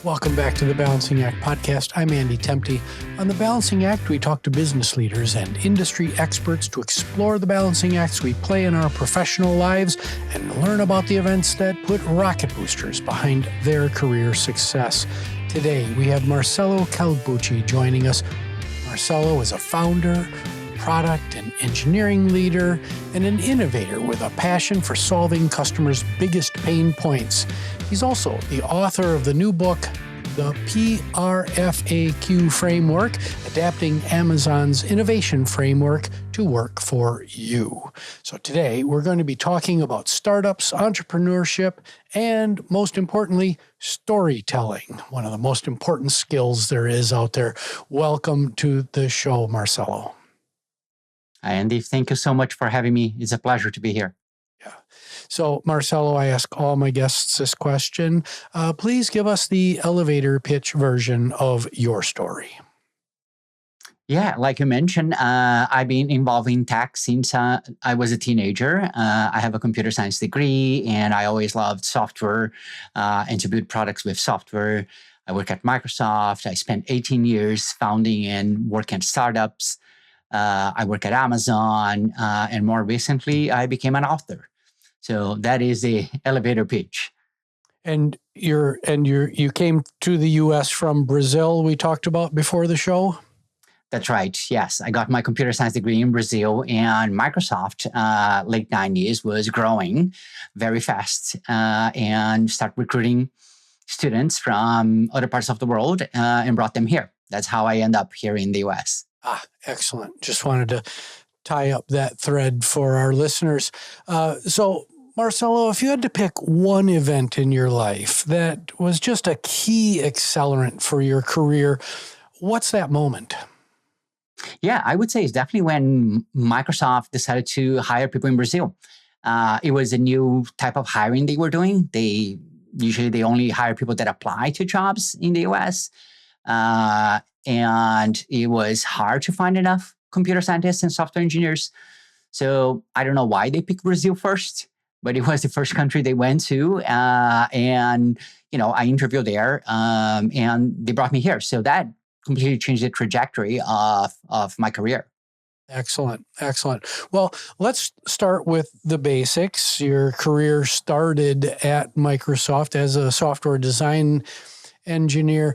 Welcome back to the Balancing Act podcast. I'm Andy Temte. On the Balancing Act, we talk to business leaders and industry experts to explore the balancing acts we play in our professional lives and learn about the events that put rocket boosters behind their career success. Today, we have Marcelo Calbucci joining us. Marcelo is a founder, product and engineering leader, and an innovator with a passion for solving customers' biggest pain points. He's also the author of the new book, The PRFAQ Framework, Adapting Amazon's Innovation Framework to Work for You. So today, we're going to be talking about startups, entrepreneurship, and most importantly, storytelling, one of the most important skills there is out there. Welcome to the show, Marcelo. Hi, Andy. Thank you so much for having me. It's a pleasure to be here. Yeah. So, Marcelo, I ask all my guests this question. Please give us the elevator pitch version of your story. Yeah, like you mentioned, I've been involved in tech since I was a teenager. I have a computer science degree, and I always loved software and to build products with software. I work at Microsoft. I spent 18 years founding and working at startups. I work at Amazon, and more recently, I became an author. So that is the elevator pitch. And you came to the U.S. from Brazil. We talked about before the show. That's right. Yes, I got my computer science degree in Brazil, and Microsoft, late 90s, was growing very fast and start recruiting students from other parts of the world and brought them here. That's how I end up here in the U.S. Excellent. Just wanted to tie up that thread for our listeners. So, Marcelo, if you had to pick one event in your life that was just a key accelerant for your career, what's that moment? Yeah, I would say it's definitely when Microsoft decided to hire people in Brazil. It was a new type of hiring they were doing. They only hire people that apply to jobs in the US. And it was hard to find enough computer scientists and software engineers. So I don't know why they picked Brazil first, but it was the first country they went to. And I interviewed there, and they brought me here. So that completely changed the trajectory of my career. Excellent. Well, let's start with the basics. Your career started at Microsoft as a software design engineer.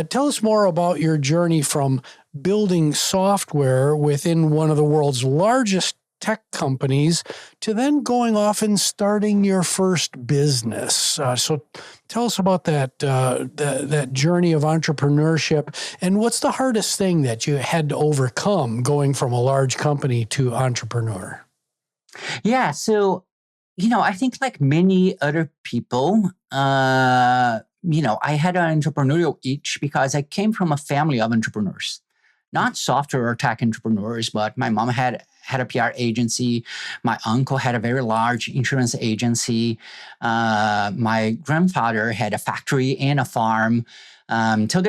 Tell us more about your journey from building software within one of the world's largest tech companies to then going off and starting your first business. So tell us about that journey of entrepreneurship, and what's the hardest thing that you had to overcome going from a large company to entrepreneur? Yeah, so I think like many other people, I had an entrepreneurial itch because I came from a family of entrepreneurs, not software or tech entrepreneurs, but my mom had a PR agency. My uncle had a very large insurance agency. My grandfather had a factory and a farm. So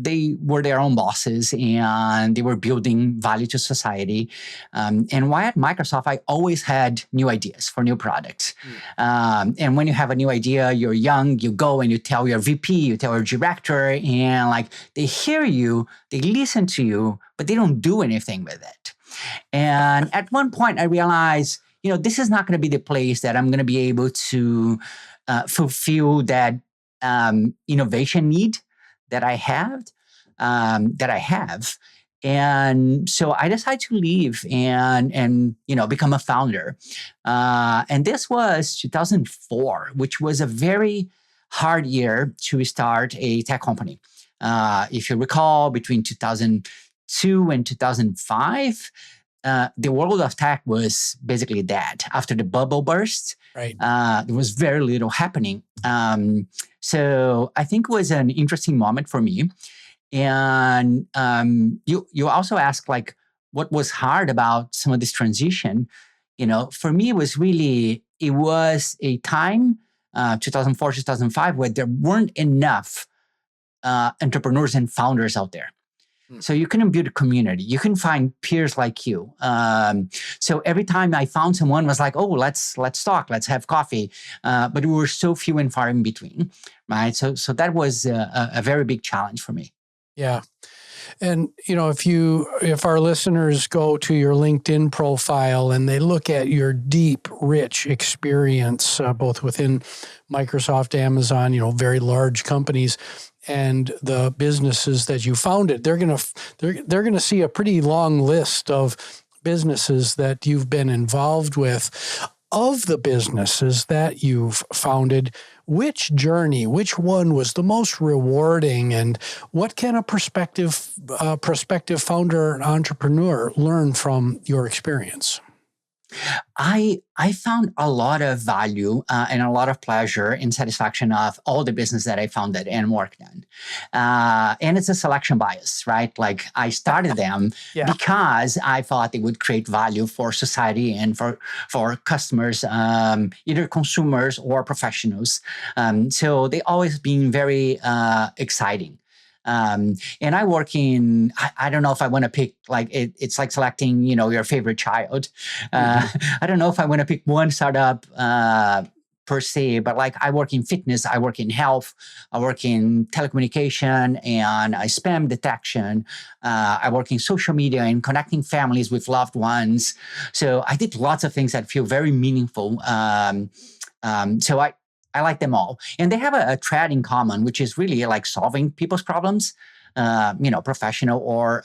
they were their own bosses, and they were building value to society. And while at Microsoft, I always had new ideas for new products. And when you have a new idea, you're young, you go and you tell your VP, you tell your director, and they hear you, they listen to you, but they don't do anything with it. And at one point, I realized, this is not going to be the place that I'm going to be able to fulfill that innovation need that I have. And so I decided to leave and become a founder. And this was 2004, which was a very hard year to start a tech company. If you recall, between 2002 and 2005, the world of tech was basically dead. After the bubble burst, right. There was very little happening. So I think it was an interesting moment for me. And you also asked what was hard about some of this transition. For me, it was a time, 2004, 2005, where there weren't enough entrepreneurs and founders out there. So you couldn't build a community. You couldn't find peers like you. So every time I found someone was like, oh, let's talk, let's have coffee. But we were so few and far in between, right? So that was a very big challenge for me. Yeah. And, if our listeners go to your LinkedIn profile and they look at your deep, rich experience, both within Microsoft, Amazon, very large companies, and the businesses that you founded, they're gonna see a pretty long list of businesses that you've been involved with. Of the businesses that you've founded, which one was the most rewarding, and what can a prospective founder and entrepreneur learn from your experience? I found a lot of value and a lot of pleasure and satisfaction of all the business that I founded and worked on. And it's a selection bias, right? Like I started them because I thought they would create value for society and for customers, either consumers or professionals. So they always been very exciting. And I work in, I don't know if I want to pick, like, it's like selecting, your favorite child. I don't know if I want to pick one startup per se, but like I work in fitness, I work in health, I work in telecommunication and spam detection. I work in social media and connecting families with loved ones. So I did lots of things that feel very meaningful. So I like them all. And they have a thread in common, which is really like solving people's problems, professional or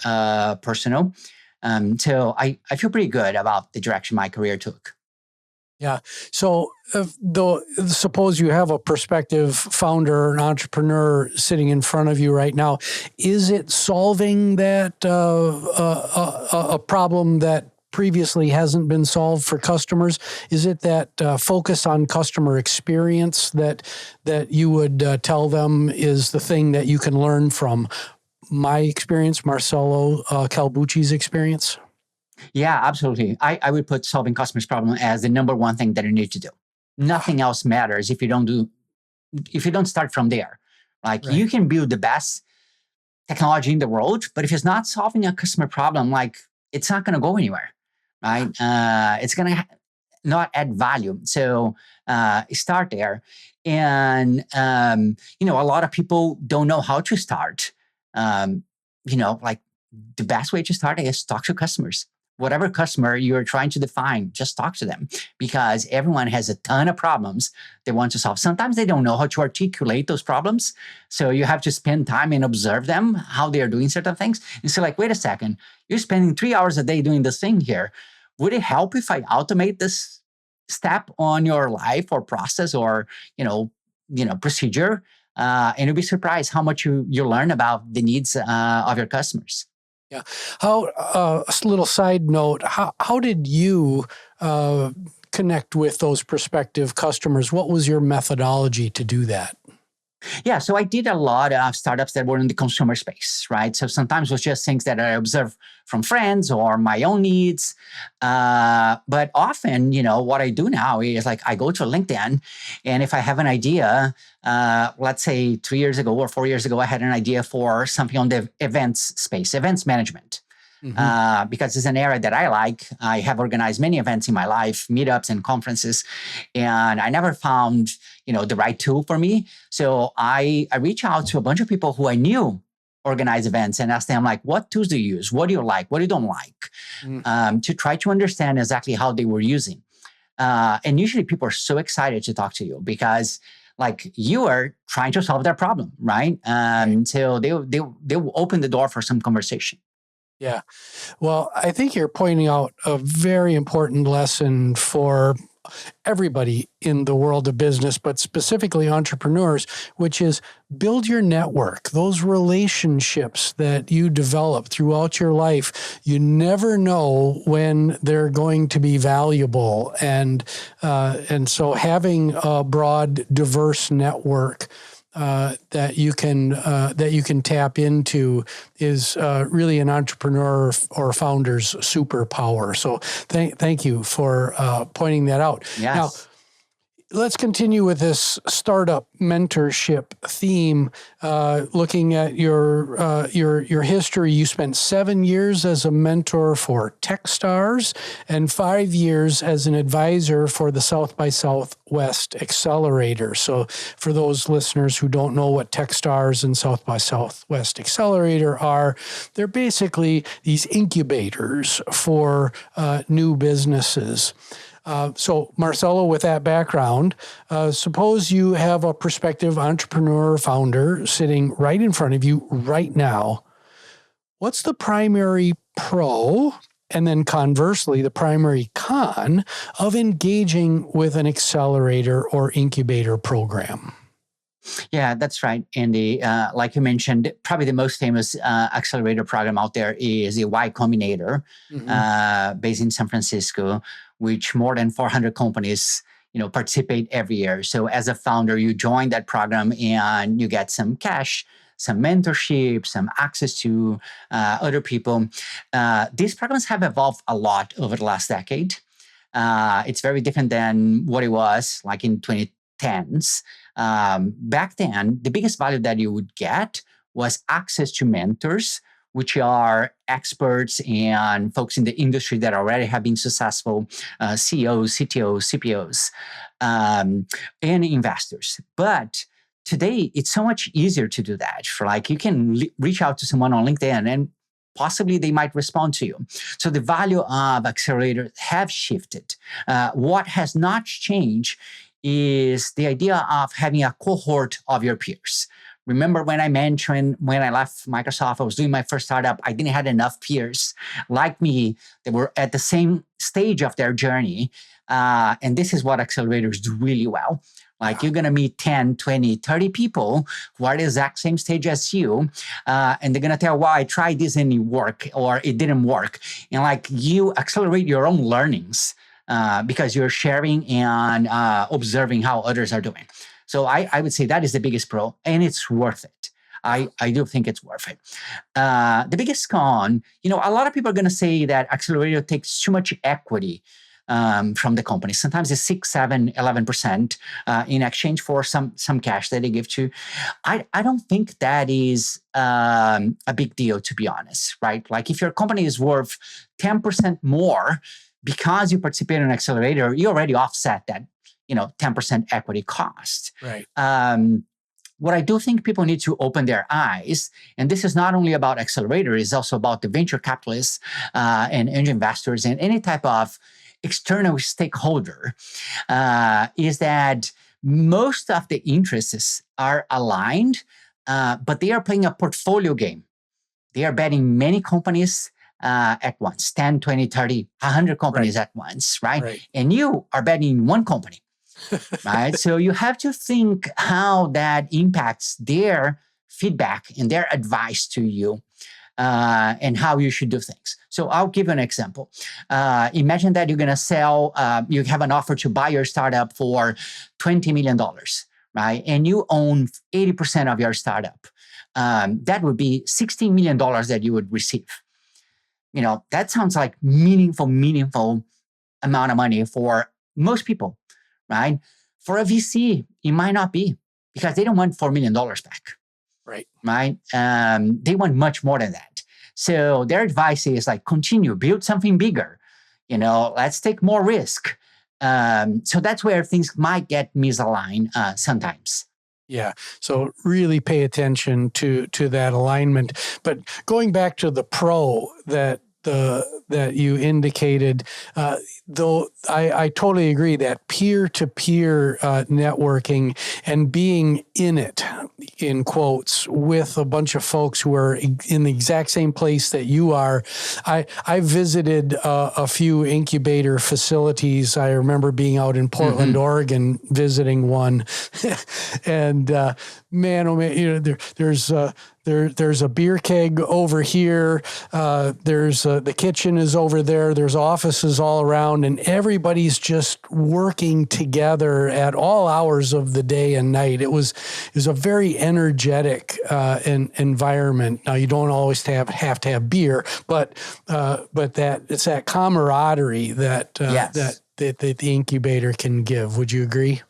personal. So I feel pretty good about the direction my career took. Yeah. So suppose you have a prospective founder, an entrepreneur sitting in front of you right now. Is it solving that a problem that previously hasn't been solved for customers? Is it that focus on customer experience that you would tell them is the thing that you can learn from my experience, Marcelo Calbucci's experience? Yeah, absolutely. I would put solving customers' problem as the number one thing that you need to do. Nothing else matters if you don't start from there. Like you can build the best technology in the world, but if it's not solving a customer problem, like it's not going to go anywhere. Right? It's going to not add value. So start there. And, a lot of people don't know how to start. Like the best way to start is talk to customers. Whatever customer you're trying to define, just talk to them, because everyone has a ton of problems they want to solve. Sometimes they don't know how to articulate those problems. So you have to spend time and observe them, how they are doing certain things. And so like, wait a second, you're spending 3 hours a day doing this thing here. Would it help if I automate this step on your life or process or, procedure? And you'll be surprised how much you learn about the needs of your customers. Yeah. How a little side note, how did you connect with those prospective customers? What was your methodology to do that? Yeah, so I did a lot of startups that were in the consumer space, right? So sometimes it was just things that I observed from friends or my own needs. But often, what I do now is like I go to LinkedIn, and if I have an idea, let's say 3 years ago or 4 years ago, I had an idea for something on the events space, events management. Because it's an area that I like. I have organized many events in my life, meetups and conferences, and I never found, the right tool for me. So I reach out to a bunch of people who I knew organize events and ask them like, what tools do you use? What do you like? What do you don't like? To try to understand exactly how they were using. And usually people are so excited to talk to you because like you are trying to solve their problem, right? So they will open the door for some conversation. Yeah. Well, I think you're pointing out a very important lesson for everybody in the world of business, but specifically entrepreneurs, which is build your network, those relationships that you develop throughout your life. You never know when they're going to be valuable. And so having a broad, diverse network that you can tap into is really an entrepreneur or founder's superpower. So thank you for pointing that out. Yes. Now, let's continue with this startup mentorship theme. Looking at your history, you spent 7 years as a mentor for Techstars and 5 years as an advisor for the South by Southwest Accelerator. So, for those listeners who don't know what Techstars and South by Southwest Accelerator are, they're basically these incubators for new businesses. So, Marcelo, with that background, suppose you have a prospective entrepreneur or founder sitting right in front of you right now. What's the primary pro, and then conversely, the primary con of engaging with an accelerator or incubator program? Yeah, that's right, Andy. Like you mentioned, probably the most famous accelerator program out there is the Y Combinator, based in San Francisco, which more than 400 companies, participate every year. So as a founder, you join that program and you get some cash, some mentorship, some access to other people. These programs have evolved a lot over the last decade. It's very different than what it was like in 2010s. Back then, the biggest value that you would get was access to mentors, which are experts and folks in the industry that already have been successful, CEOs, CTOs, CPOs, and investors. But today, it's so much easier to do that. You can reach out to someone on LinkedIn and possibly they might respond to you. So the value of accelerators have shifted. What has not changed is the idea of having a cohort of your peers. Remember when I mentioned when I left Microsoft, I was doing my first startup, I didn't have enough peers like me that were at the same stage of their journey. And this is what accelerators do really well. You're going to meet 10, 20, 30 people who are the exact same stage as you. And they're going to tell, well, I tried this and it worked or it didn't work. And you accelerate your own learnings because you're sharing and observing how others are doing. So I would say that is the biggest pro, and it's worth it. I do think it's worth it. The biggest con, a lot of people are going to say that accelerator takes too much equity from the company. Sometimes it's 6, 7, 11% in exchange for some cash that they give to. I don't think that is a big deal, to be honest, right? If your company is worth 10% more because you participate in an accelerator, you already offset that 10% equity cost. Right. What I do think people need to open their eyes, and this is not only about accelerator, it's also about the venture capitalists and angel investors and any type of external stakeholder, is that most of the interests are aligned, but they are playing a portfolio game. They are betting many companies at once, 10, 20, 30, 100 companies at once, right? And you are betting one company. Right? So you have to think how that impacts their feedback and their advice to you and how you should do things. So I'll give you an example. Imagine that you're going to sell, you have an offer to buy your startup for $20 million, right? And you own 80% of your startup. That would be $16 million that you would receive. That sounds like meaningful amount of money for most people. Right? For a VC, it might not be because they don't want $4 million back. Right. Right? They want much more than that. So their advice is continue, build something bigger. Let's take more risk. So that's where things might get misaligned sometimes. Yeah. So really pay attention to that alignment. But going back to the pro that you indicated, though I totally agree that peer-to-peer networking and being in it, in quotes, with a bunch of folks who are in the exact same place that you are. I visited a few incubator facilities. I remember being out in Portland, Oregon, visiting one, and man, oh man, there's a beer keg over here. There's the kitchen is over there. There's offices all around, and everybody's just working together at all hours of the day and night. It was a very energetic environment. Now you don't always have to have beer, but that it's that camaraderie that Yes. that the incubator can give. Would you agree?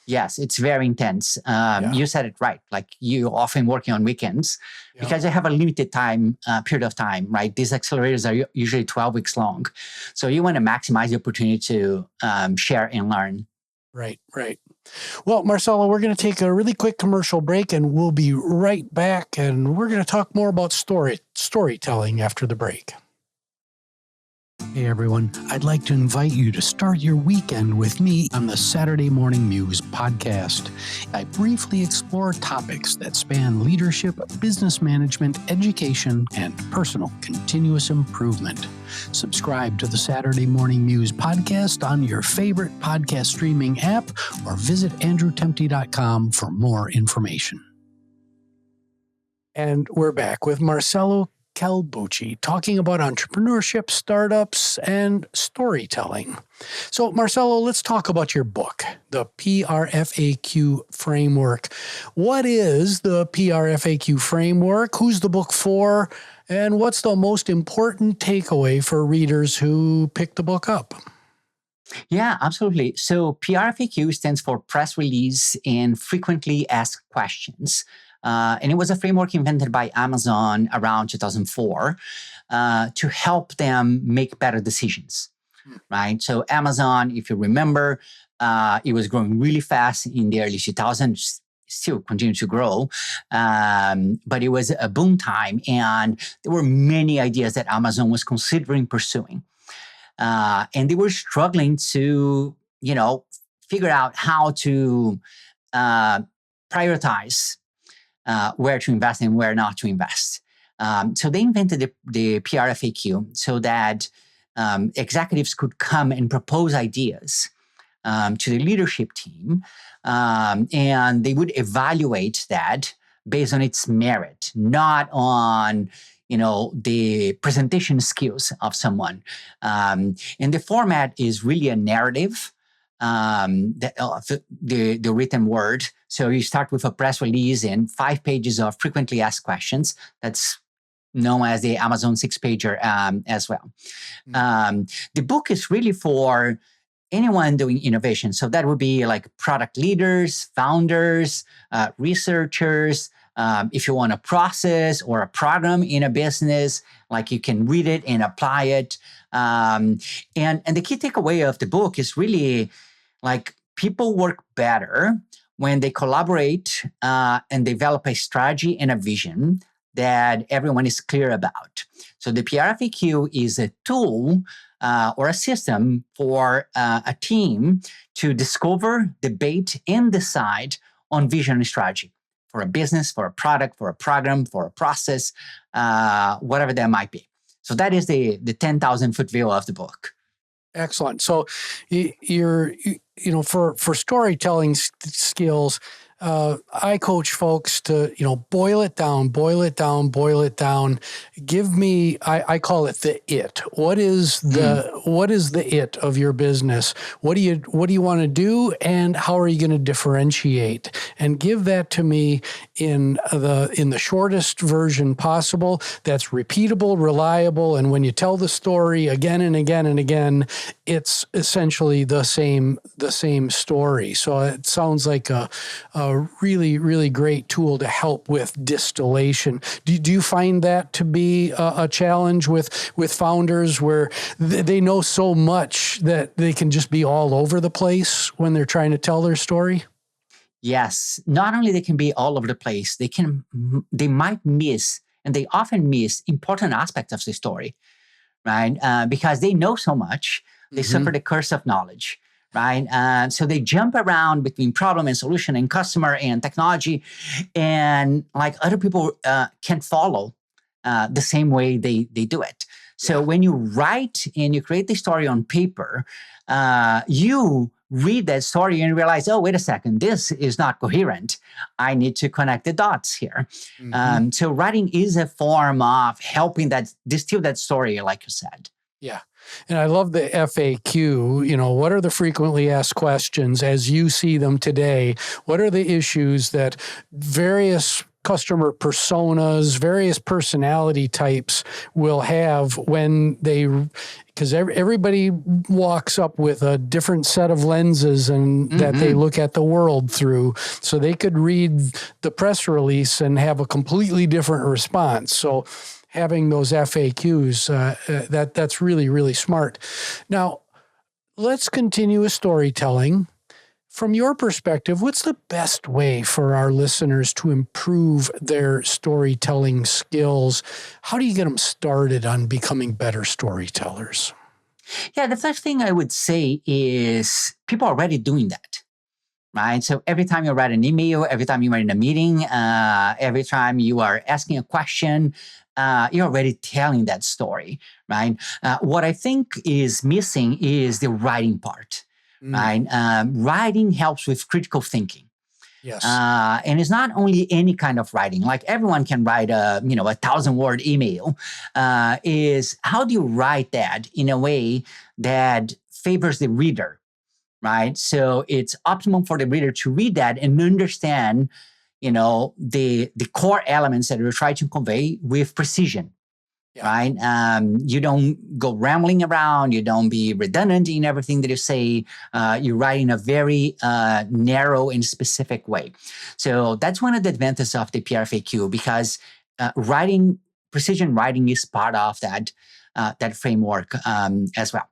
Yes, it's very intense. You said it right. Like you often working on weekends because you have a limited time period of time, right? These accelerators are usually 12 weeks long. So you want to maximize the opportunity to share and learn. Right. Well, Marcelo, we're going to take a really quick commercial break and we'll be right back. And we're going to talk more about storytelling after the break. Hey everyone, I'd like to invite you to start your weekend with me on the Saturday Morning Muse podcast. I briefly explore topics that span leadership, business management, education, and personal continuous improvement. Subscribe to the Saturday Morning Muse podcast on your favorite podcast streaming app or visit andrewtemte.com for more information. And we're back with Marcelo Calbucci, talking about entrepreneurship, startups, and storytelling. So, Marcelo, let's talk about your book, the PRFAQ framework. What is the PRFAQ framework? Who's the book for? And what's the most important takeaway for readers who pick the book up? Yeah, absolutely. So PRFAQ stands for Press Release and Frequently Asked Questions. And it was a framework invented by Amazon around 2004 to help them make better decisions, right? So Amazon, if you remember, it was growing really fast in the early 2000s, still continue to grow, but it was a boom time. And there were many ideas that Amazon was considering pursuing. And they were struggling to, figure out how to prioritize where to invest and where not to invest. So they invented the PRFAQ so that executives could come and propose ideas to the leadership team, and they would evaluate that based on its merit, not on the presentation skills of someone. And the format is really a narrative. The written word. So you start with a press release and 5 pages of frequently asked questions. That's known as the Amazon 6-pager as well. The book is really for anyone doing innovation. So that would be like product leaders, founders, researchers. If you want a process or a program in a business, like you can read it and apply it. And the key takeaway of the book is really like people work better when they collaborate and develop a strategy and a vision that everyone is clear about. So the PRFAQ is a tool or a system for a team to discover, debate, and decide on vision and strategy for a business, for a product, for a program, for a process, whatever that might be. So that is the 10,000-foot view of the book. Excellent. So you're, for storytelling skills, I coach folks to, boil it down. Give me, I call it the it. What is the it of your business? What do you want to do? And how are you going to differentiate? And give that to me in the shortest version possible. That's repeatable, reliable. And when you tell the story again and again and again, it's essentially the same story. So it sounds like a really, really great tool to help with distillation. Do you find that to be a challenge with founders where they know so much that they can just be all over the place when they're trying to tell their story? Yes. Not only they can be all over the place, they might miss, and they often miss important aspects of the story, right? Because they know so much, they suffer the curse of knowledge. Right. So they jump around between problem and solution and customer and technology. And like other people can't follow the same way they do it. So when you write and you create the story on paper, you read that story and realize, oh, wait a second, this is not coherent. I need to connect the dots here. So writing is a form of helping distill that story, like you said. Yeah. And I love the FAQ. What are the frequently asked questions as you see them today? What are the issues that various customer personas, various personality types will have when they, because everybody walks up with a different set of lenses and that they look at the world through. So they could read the press release and have a completely different response. So having those FAQs, that's really, really smart. Now, let's continue with storytelling. From your perspective, what's the best way for our listeners to improve their storytelling skills? How do you get them started on becoming better storytellers? Yeah, the first thing I would say is people are already doing that, right? So every time you write an email, every time you are in a meeting, every time you are asking a question, you're already telling that story, right? What I think is missing is the writing part. Right? Writing helps with critical thinking. Yes. And it's not only any kind of writing, like everyone can write a 1,000-word email. Is how do you write that in a way that favors the reader, right? So it's optimum for the reader to read that and understand, the core elements that you're trying to convey with precision. Yeah. Right? You don't go rambling around. You don't be redundant in everything that you say. You write in a very narrow and specific way. So that's one of the advantages of the PRFAQ, because precision writing is part of that framework as well.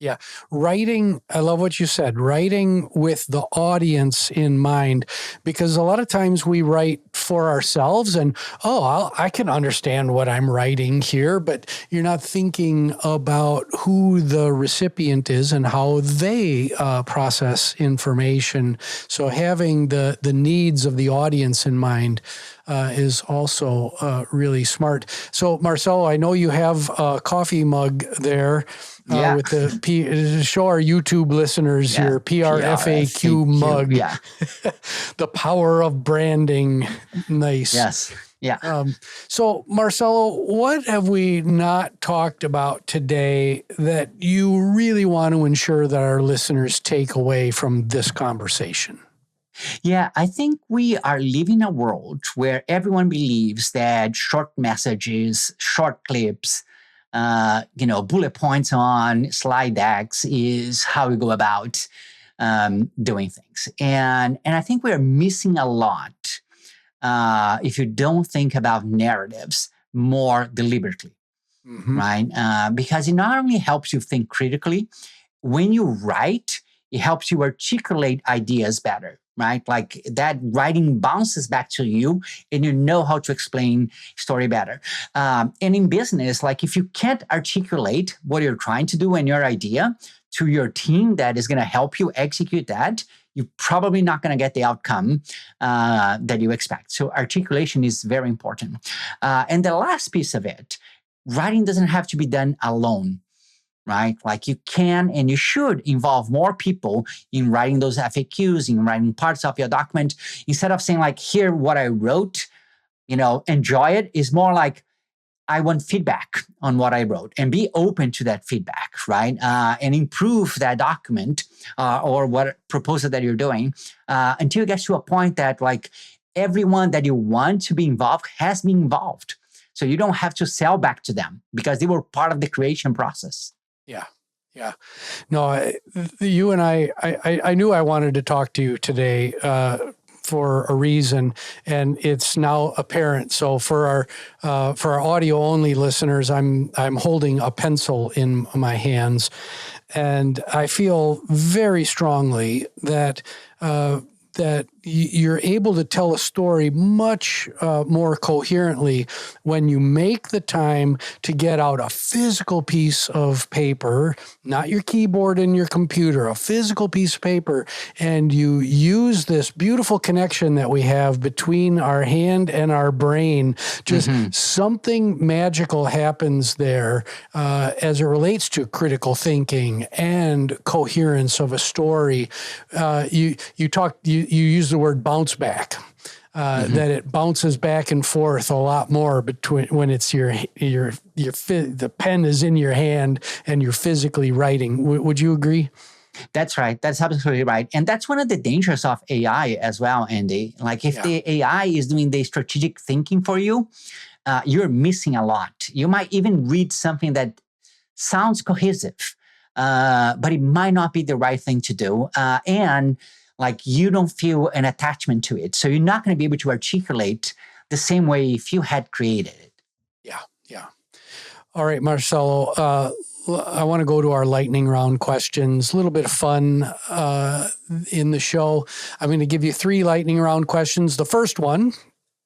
Yeah. Writing, I love what you said, writing with the audience in mind, because a lot of times we write for ourselves and, I can understand what I'm writing here, but you're not thinking about who the recipient is and how they process information. So having the needs of the audience in mind is also really smart. So Marcelo, I know you have a coffee mug there. With the show our YouTube listeners your PRFAQ mug. Yeah. The power of branding. Nice. Yes. Yeah. So Marcelo, what have we not talked about today that you really want to ensure that our listeners take away from this conversation? Yeah, I think we are living a world where everyone believes that short messages, short clips, bullet points on slide decks is how we go about doing things. And I think we're missing a lot if you don't think about narratives more deliberately, right? Because it not only helps you think critically, when you write, it helps you articulate ideas better. Right? Like that writing bounces back to you and you know how to explain story better. And in business, like if you can't articulate what you're trying to do and your idea to your team that is going to help you execute that, you're probably not going to get the outcome that you expect. So articulation is very important. And the last piece of it, writing doesn't have to be done alone. Right? Like you can and you should involve more people in writing those FAQs, in writing parts of your document. Instead of saying like, here, what I wrote, enjoy it, is more like, I want feedback on what I wrote and be open to that feedback, right? And improve that document or what proposal that you're doing until you get to a point that like everyone that you want to be involved has been involved. So you don't have to sell back to them because they were part of the creation process. Yeah. No, you and I knew I wanted to talk to you today for a reason, and it's now apparent. So for our audio only listeners, I'm holding a pencil in my hands, and I feel very strongly that you're able to tell a story much more coherently when you make the time to get out a physical piece of paper, not your keyboard and your computer, a physical piece of paper, and you use this beautiful connection that we have between our hand and our brain. Just something magical happens there as it relates to critical thinking and coherence of a story. You use the word bounce back, that it bounces back and forth a lot more between when it's the pen is in your hand and you're physically writing. Would you agree? That's right. That's absolutely right. And that's one of the dangers of AI as well, Andy. Like if the AI is doing the strategic thinking for you, you're missing a lot. You might even read something that sounds cohesive, but it might not be the right thing to do. And like you don't feel an attachment to it. So you're not going to be able to articulate the same way if you had created it. Yeah. All right, Marcelo, I want to go to our lightning round questions. A little bit of fun in the show. I'm going to give you 3 lightning round questions. The first one,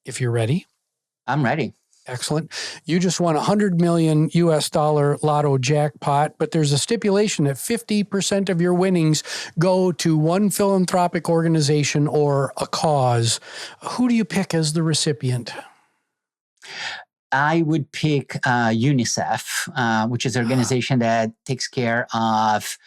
if you're ready. I'm ready. Excellent. You just won $100 million lotto jackpot, but there's a stipulation that 50% of your winnings go to one philanthropic organization or a cause. Who do you pick as the recipient? I would pick UNICEF, which is an organization that takes care of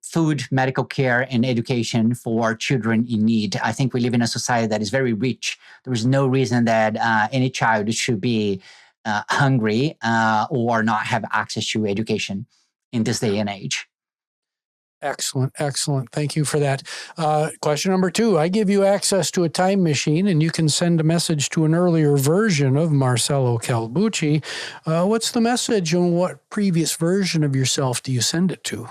food, medical care, and education for children in need. I think we live in a society that is very rich. There is no reason that any child should be hungry or not have access to education in this day and age. Excellent. Thank you for that. Question number 2, I give you access to a time machine and you can send a message to an earlier version of Marcelo Calbucci. What's the message and what previous version of yourself do you send it to?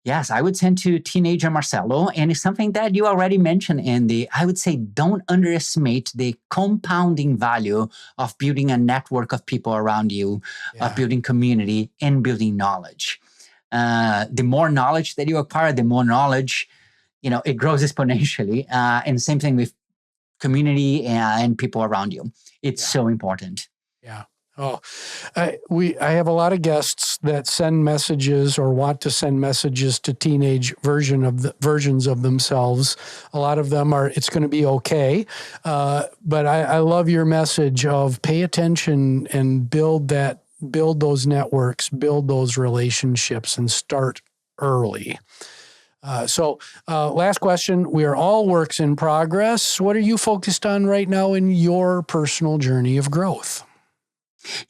Yes, I would send to teenager Marcelo, and it's something that you already mentioned, Andy. I would say don't underestimate the compounding value of building a network of people around you, of building community and building knowledge. The more knowledge that you acquire, the more knowledge, it grows exponentially. And same thing with community and people around you. It's so important. Yeah. Oh, I have a lot of guests that send messages or want to send messages to teenage versions of themselves. A lot of them are, it's going to be okay. But I love your message of pay attention and build those networks, build those relationships, and start early. So last question, we are all works in progress. What are you focused on right now in your personal journey of growth?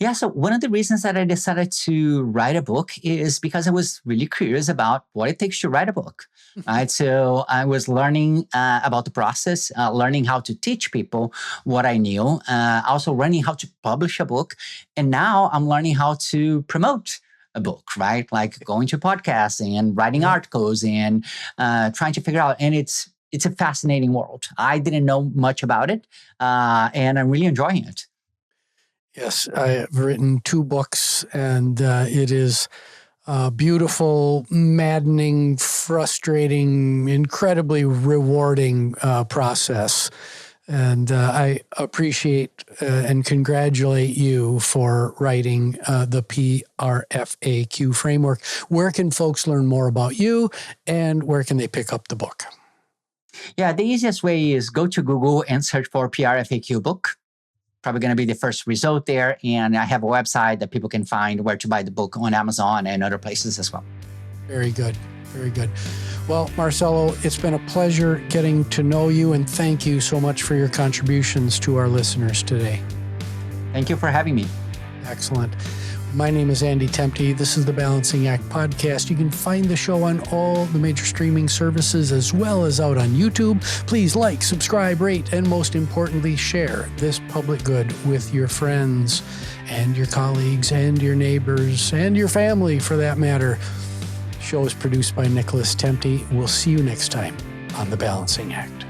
Yeah, so one of the reasons that I decided to write a book is because I was really curious about what it takes to write a book. Right? So I was learning about the process, learning how to teach people what I knew, also learning how to publish a book. And now I'm learning how to promote a book, right? Like going to podcasts and writing articles and trying to figure out. And it's a fascinating world. I didn't know much about it, and I'm really enjoying it. Yes, I have written 2 books, and it is a beautiful, maddening, frustrating, incredibly rewarding process. And I appreciate and congratulate you for writing the PRFAQ framework. Where can folks learn more about you, and where can they pick up the book? Yeah, the easiest way is go to Google and search for PRFAQ book. Probably going to be the first result there. And I have a website that people can find where to buy the book on Amazon and other places as well. Very good. Well, Marcelo, it's been a pleasure getting to know you, and thank you so much for your contributions to our listeners today. Thank you for having me. Excellent. My name is Andy Temte. This is the Balancing Act podcast. You can find the show on all the major streaming services as well as out on YouTube. Please like, subscribe, rate, and most importantly, share this public good with your friends and your colleagues and your neighbors and your family for that matter. The show is produced by Nicholas Temte. We'll see you next time on the Balancing Act.